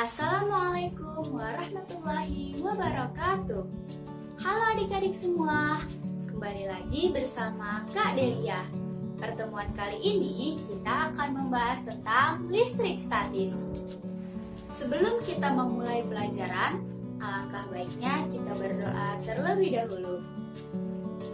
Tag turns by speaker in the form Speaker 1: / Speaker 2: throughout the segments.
Speaker 1: Assalamualaikum warahmatullahi wabarakatuh. Halo adik-adik semua, kembali lagi bersama Kak Delia. Pertemuan kali ini kita akan membahas tentang listrik statis. Sebelum kita memulai pelajaran, alangkah baiknya kita berdoa terlebih dahulu.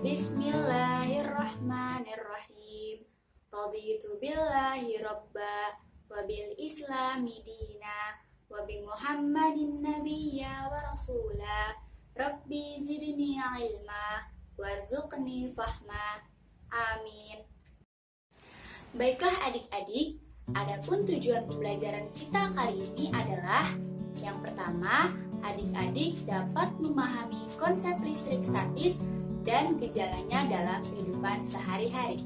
Speaker 1: Bismillahirrahmanirrahim. Raditu billahi robba wabil islami dina wabi Muhammadin nabiyya wa rasulah. Rabbi zidni ilma warzuqni fahma. Amin. Baiklah adik-adik, adapun tujuan pembelajaran kita kali ini adalah yang pertama, adik-adik dapat memahami konsep listrik statis dan gejalanya dalam kehidupan sehari-hari.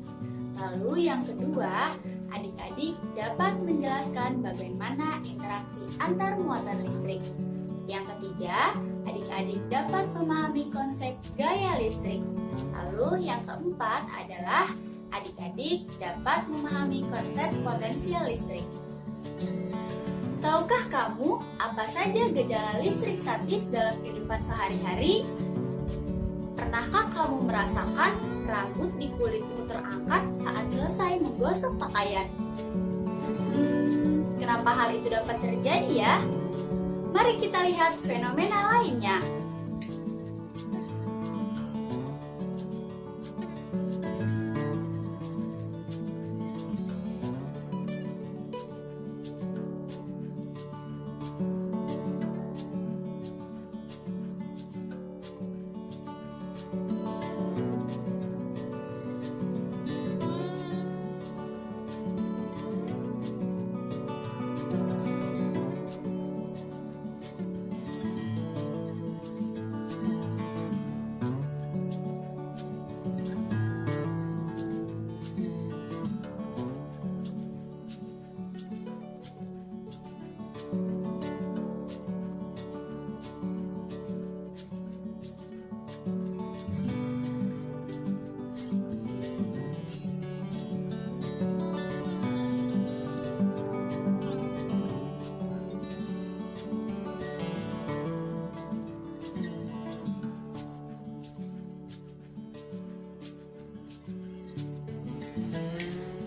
Speaker 1: Lalu yang kedua, adik-adik dapat menjelaskan bagaimana interaksi antar muatan listrik. Yang ketiga, adik-adik dapat memahami konsep gaya listrik. Lalu yang keempat adalah adik-adik dapat memahami konsep potensial listrik. Tahukah kamu apa saja gejala listrik statis dalam kehidupan sehari-hari? Pernahkah kamu merasakan rambut di kulitmu terangkat saat selesai menggosok pakaian? Kenapa hal itu dapat terjadi ya? Mari kita lihat fenomena lainnya.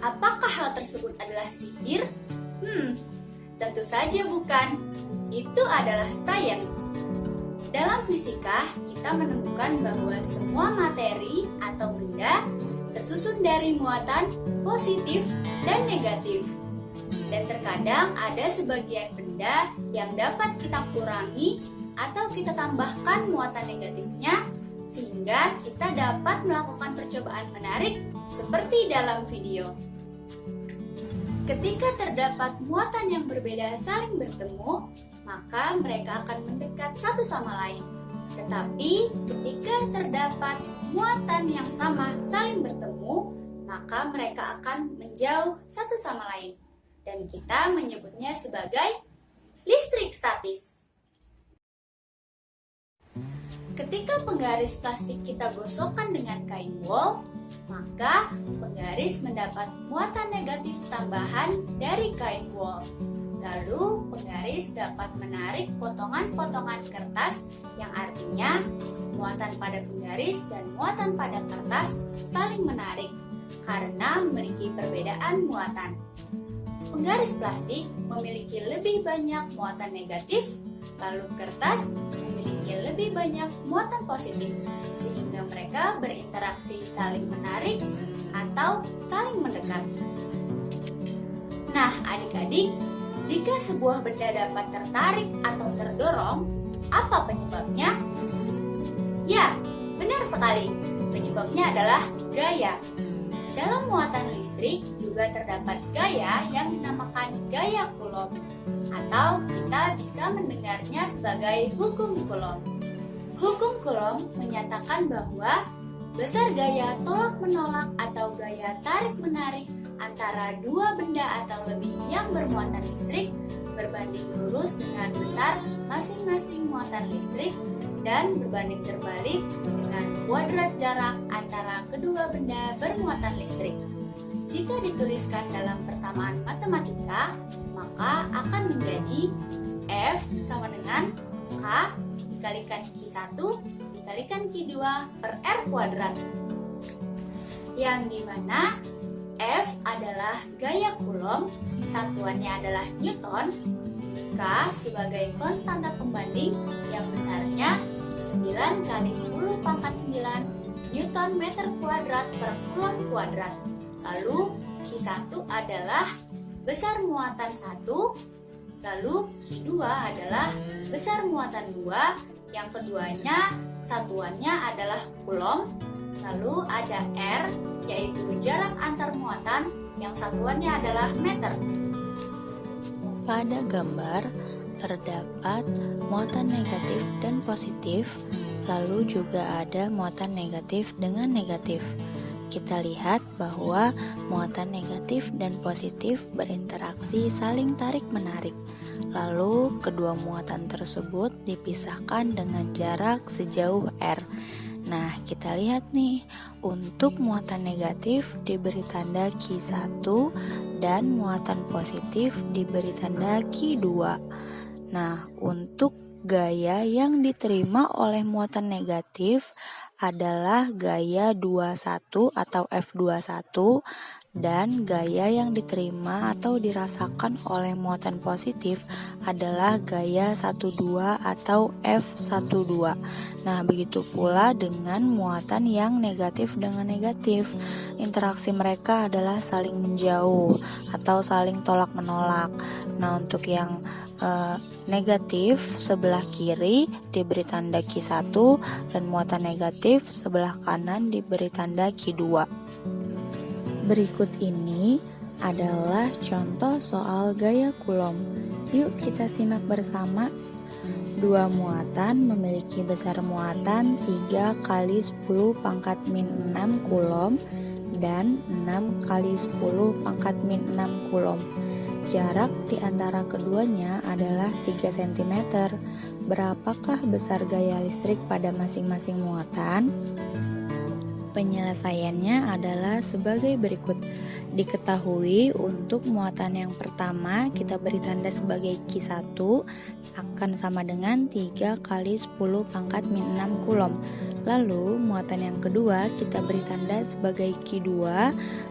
Speaker 1: Apakah hal tersebut adalah sihir? Tentu saja bukan. Itu adalah sains. Dalam fisika, kita menemukan bahwa semua materi atau benda tersusun dari muatan positif dan negatif. Dan terkadang ada sebagian benda yang dapat kita kurangi atau kita tambahkan muatan negatifnya sehingga kita dapat melakukan percobaan menarik seperti dalam video. Ketika terdapat muatan yang berbeda saling bertemu, maka mereka akan mendekat satu sama lain. Tetapi ketika terdapat muatan yang sama saling bertemu, maka mereka akan menjauh satu sama lain. Dan kita menyebutnya sebagai listrik statis. Ketika penggaris plastik kita gosokkan dengan kain wol, maka penggaris mendapat muatan negatif tambahan dari kain wol. Lalu penggaris dapat menarik potongan-potongan kertas yang artinya muatan pada penggaris dan muatan pada kertas saling menarik karena memiliki perbedaan muatan. Penggaris plastik memiliki lebih banyak muatan negatif, lalu kertas memiliki lebih banyak muatan positif, sehingga mereka berinteraksi saling menarik atau saling mendekat. Nah, adik-adik, jika sebuah benda dapat tertarik atau terdorong, apa penyebabnya? Ya, benar sekali. Penyebabnya adalah gaya. Dalam muatan listrik juga terdapat gaya yang dinamakan gaya Coulomb, atau kita bisa mendengarnya sebagai hukum Coulomb. Hukum Coulomb menyatakan bahwa besar gaya tolak-menolak atau gaya tarik-menarik antara dua benda atau lebih yang bermuatan listrik berbanding lurus dengan besar masing-masing muatan listrik dan berbanding terbalik dengan kuadrat jarak antara kedua benda bermuatan listrik. Jika dituliskan dalam persamaan matematika, maka akan menjadi F F sama dengan K dikalikan Q1 dikalikan Q2 per R kuadrat. Yang dimana F adalah gaya Coulomb, satuannya adalah Newton, K sebagai konstanta pembanding yang besarnya 9 kali 10 pangkat 9 Newton meter kuadrat per Coulomb kuadrat. Lalu Q1 adalah besar muatan 1, lalu Q2 adalah besar muatan 2, yang keduanya satuannya adalah Coulomb. Lalu ada R, yaitu jarak antar muatan yang satuannya adalah meter.
Speaker 2: Pada gambar terdapat muatan negatif dan positif, lalu juga ada muatan negatif dengan negatif. Kita lihat bahwa muatan negatif dan positif berinteraksi saling tarik-menarik. Lalu kedua muatan tersebut dipisahkan dengan jarak sejauh R. Nah, kita lihat nih, untuk muatan negatif diberi tanda Q1 dan muatan positif diberi tanda Q2. Nah, untuk gaya yang diterima oleh muatan negatif adalah gaya 21 atau F21 dan gaya yang diterima atau dirasakan oleh muatan positif adalah gaya 12 atau F12. Nah, begitu pula dengan muatan yang negatif dengan negatif. Interaksi mereka adalah saling menjauh atau saling tolak-menolak. Nah, untuk yang negatif sebelah kiri diberi tanda Q1 dan muatan negatif sebelah kanan diberi tanda Q2. Berikut ini adalah contoh soal gaya Coulomb. Yuk kita simak bersama. Dua muatan memiliki besar muatan 3 kali 10 pangkat min 6 Coulomb dan 6 kali 10 pangkat min 6 Coulomb. Jarak di antara keduanya adalah 3 cm. Berapakah besar gaya listrik pada masing-masing muatan? Penyelesaiannya adalah sebagai berikut. Diketahui untuk muatan yang pertama kita beri tanda sebagai Q1 akan sama dengan 3 kali 10 pangkat min 6 Coulomb. Lalu muatan yang kedua kita beri tanda sebagai Q2,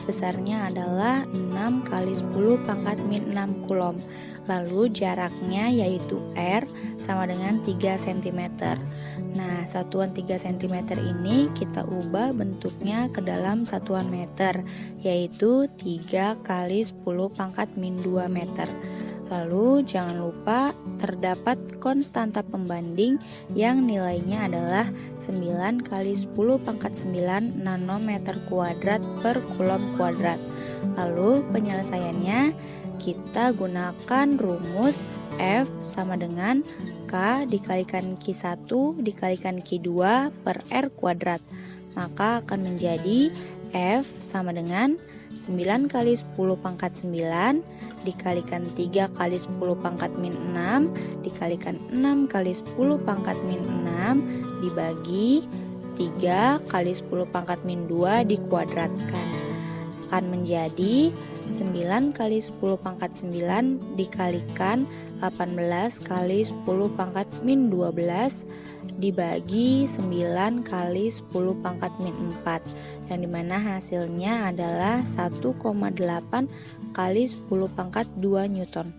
Speaker 2: besarnya adalah 6 kali 10 pangkat min 6 Coulomb. Lalu jaraknya yaitu R sama dengan 3 cm. Nah, satuan 3 cm ini kita ubah bentuknya ke dalam satuan meter, yaitu 3 kali 10 pangkat min 2 meter. Lalu jangan lupa terdapat konstanta pembanding yang nilainya adalah 9 kali 10 pangkat 9 nanometer kuadrat per Coulomb kuadrat. Lalu penyelesaiannya kita gunakan rumus F sama dengan K dikalikan Q1 dikalikan Q2 per R kuadrat. Maka akan menjadi F sama dengan 9 kali 10 pangkat 9 dikalikan 3 kali 10 pangkat min 6 dikalikan 6 kali 10 pangkat min 6 dibagi 3 kali 10 pangkat min 2 dikuadratkan. Akan menjadi 9 kali 10 pangkat 9 dikalikan 18 kali 10 pangkat min 12 dibagi 9 kali 10 pangkat min 4, yang dimana hasilnya adalah 1,8 kali 10 pangkat 2 Newton.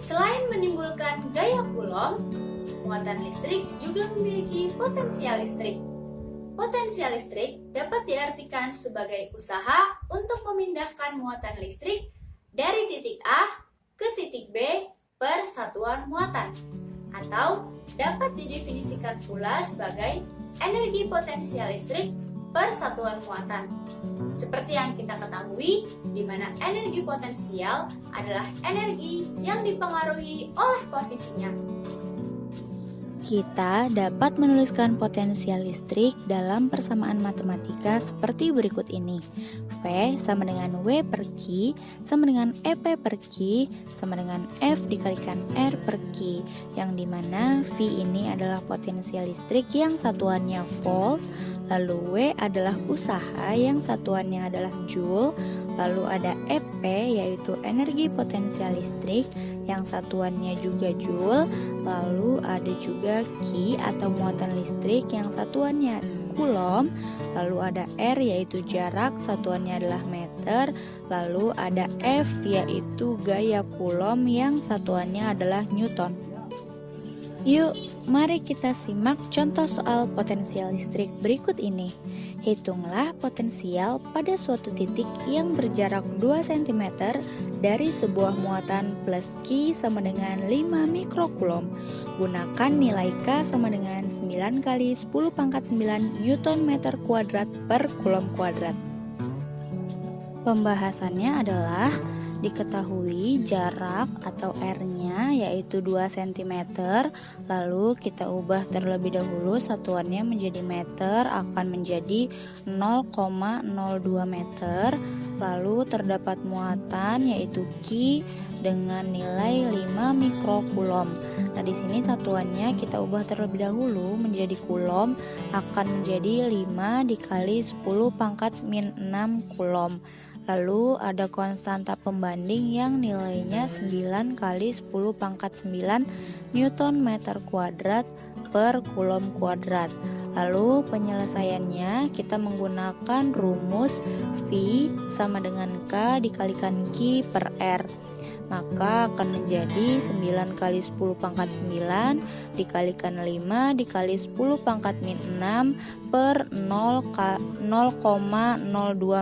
Speaker 1: Selain menimbulkan gaya Coulomb, muatan listrik juga memiliki potensial listrik. Potensial listrik dapat diartikan sebagai usaha untuk memindahkan muatan listrik dari titik A ke titik B per satuan muatan, atau dapat didefinisikan pula sebagai energi potensial listrik per satuan muatan. Seperti yang kita ketahui, di mana energi potensial adalah energi yang dipengaruhi oleh posisinya.
Speaker 2: Kita dapat menuliskan potensial listrik dalam persamaan matematika seperti berikut ini. V sama dengan W per Q sama dengan EP per Q sama dengan F dikalikan R per Q, yang dimana V ini adalah potensial listrik yang satuannya volt, lalu W adalah usaha yang satuannya adalah joule, lalu ada EP yaitu energi potensial listrik yang satuannya juga joule, lalu ada juga Q atau muatan listrik yang satuannya coulomb, lalu ada R yaitu jarak, satuannya adalah meter, lalu ada F yaitu gaya coulomb yang satuannya adalah newton. Yuk, mari kita simak contoh soal potensial listrik berikut ini. Hitunglah potensial pada suatu titik yang berjarak 2 cm dari sebuah muatan plus Q sama dengan 5 mikrocoulomb. Gunakan nilai K sama dengan 9 kali 10 pangkat 9 Newton meter kuadrat per coulomb kuadrat. Pembahasannya adalah diketahui jarak atau R-nya yaitu 2 cm, lalu kita ubah terlebih dahulu satuannya menjadi meter, akan menjadi 0,02 meter, lalu terdapat muatan yaitu Q dengan nilai 5 mikrocoulomb. Nah, di sini satuannya kita ubah terlebih dahulu menjadi coulomb, akan menjadi 5 dikali 10 pangkat min 6 coulomb. Lalu ada konstanta pembanding yang nilainya 9 kali 10 pangkat 9 Newton meter kuadrat per coulomb kuadrat. Lalu penyelesaiannya kita menggunakan rumus V sama dengan K dikalikan Q per R. Maka akan menjadi 9 kali 10 pangkat 9 dikalikan 5 dikali 10 pangkat min 6 per 0,02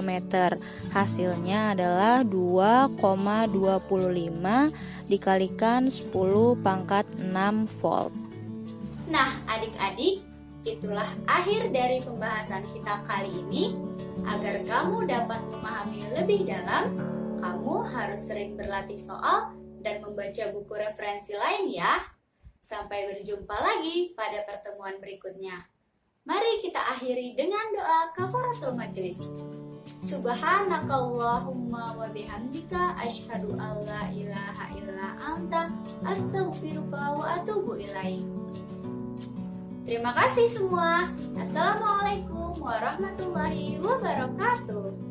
Speaker 2: meter. Hasilnya adalah 2,25 dikalikan 10 pangkat 6 volt.
Speaker 1: Nah, adik-adik, itulah akhir dari pembahasan kita kali ini. Agar kamu dapat memahami lebih dalam, kamu harus sering berlatih soal dan membaca buku referensi lain ya. Sampai berjumpa lagi pada pertemuan berikutnya. Mari kita akhiri dengan doa kafaratul majelis. Subhanakallahumma wa bihamdika asyhadu an la ilaha illa anta astaghfiruka wa atubu ilaik. Terima kasih semua. Assalamualaikum warahmatullahi wabarakatuh.